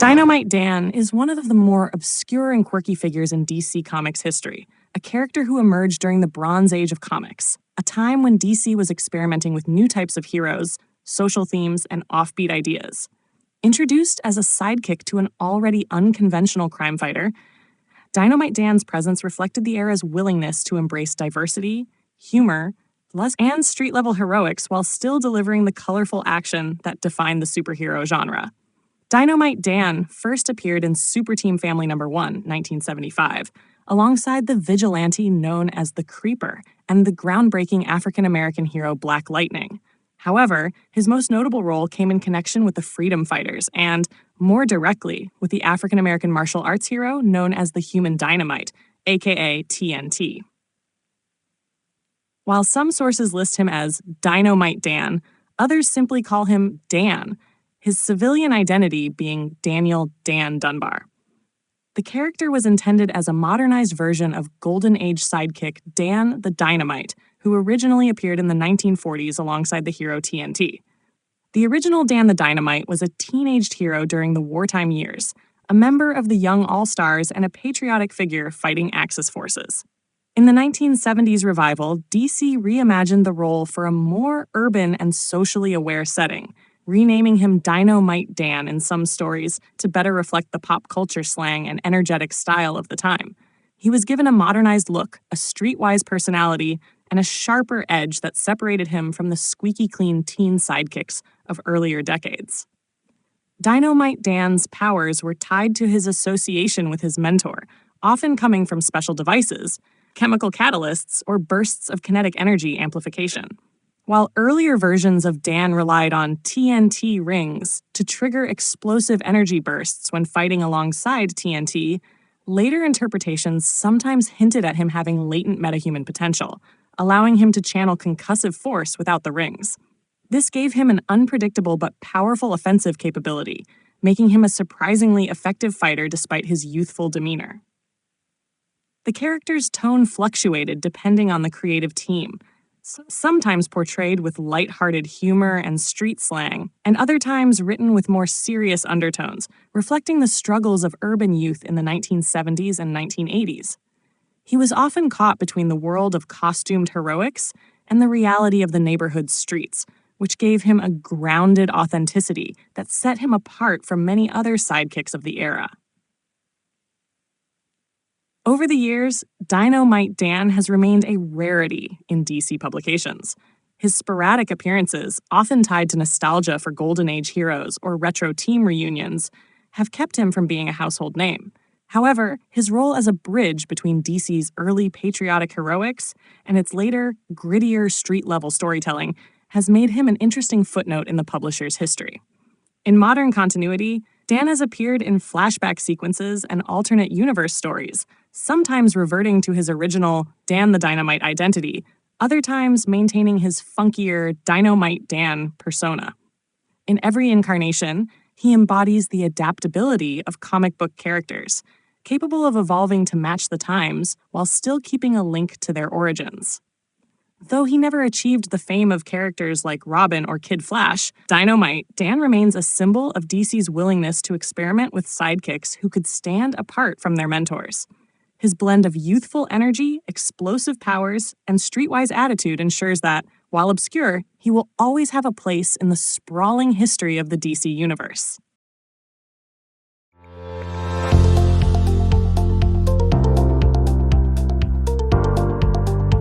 Dyno-Mite Dan is one of the more obscure and quirky figures in DC Comics history, a character who emerged during the Bronze Age of comics, a time when DC was experimenting with new types of heroes, social themes, and offbeat ideas. Introduced as a sidekick to an already unconventional crime fighter, Dyno-Mite Dan's presence reflected the era's willingness to embrace diversity, humor, and street-level heroics while still delivering the colorful action that defined the superhero genre. Dyno-Mite Dan first appeared in Super Team Family No. 1, 1975, alongside the vigilante known as the Creeper and the groundbreaking African-American hero Black Lightning. However, his most notable role came in connection with the Freedom Fighters and, more directly, with the African-American martial arts hero known as the Human Dynamite, aka TNT. While some sources list him as Dyno-Mite Dan, others simply call him Dan, his civilian identity being Daniel Dan Dunbar. The character was intended as a modernized version of Golden Age sidekick Dan the Dynamite, who originally appeared in the 1940s alongside the hero TNT. The original Dan the Dynamite was a teenaged hero during the wartime years, a member of the Young All-Stars and a patriotic figure fighting Axis forces. In the 1970s revival, DC reimagined the role for a more urban and socially aware setting, renaming him Dyno-Mite Dan in some stories to better reflect the pop culture slang and energetic style of the time. He was given a modernized look, a streetwise personality, and a sharper edge that separated him from the squeaky clean teen sidekicks of earlier decades. Dyno-Mite Dan's powers were tied to his association with his mentor, often coming from special devices, chemical catalysts, or bursts of kinetic energy amplification. While earlier versions of Dan relied on TNT rings to trigger explosive energy bursts when fighting alongside TNT, later interpretations sometimes hinted at him having latent metahuman potential, allowing him to channel concussive force without the rings. This gave him an unpredictable but powerful offensive capability, making him a surprisingly effective fighter despite his youthful demeanor. The character's tone fluctuated depending on the creative team, sometimes portrayed with lighthearted humor and street slang, and other times written with more serious undertones, reflecting the struggles of urban youth in the 1970s and 1980s. He was often caught between the world of costumed heroics and the reality of the neighborhood streets, which gave him a grounded authenticity that set him apart from many other sidekicks of the era. Over the years, Dyno-Mite Dan has remained a rarity in DC publications. His sporadic appearances, often tied to nostalgia for Golden Age heroes or retro team reunions, have kept him from being a household name. However, his role as a bridge between DC's early patriotic heroics and its later, grittier street-level storytelling has made him an interesting footnote in the publisher's history. In modern continuity, Dan has appeared in flashback sequences and alternate universe stories, sometimes reverting to his original Dan the Dynamite identity, other times maintaining his funkier Dyno-Mite Dan persona. In every incarnation, he embodies the adaptability of comic book characters, capable of evolving to match the times while still keeping a link to their origins. Though he never achieved the fame of characters like Robin or Kid Flash, Dyno-Mite Dan remains a symbol of DC's willingness to experiment with sidekicks who could stand apart from their mentors. His blend of youthful energy, explosive powers, and streetwise attitude ensures that, while obscure, he will always have a place in the sprawling history of the DC universe.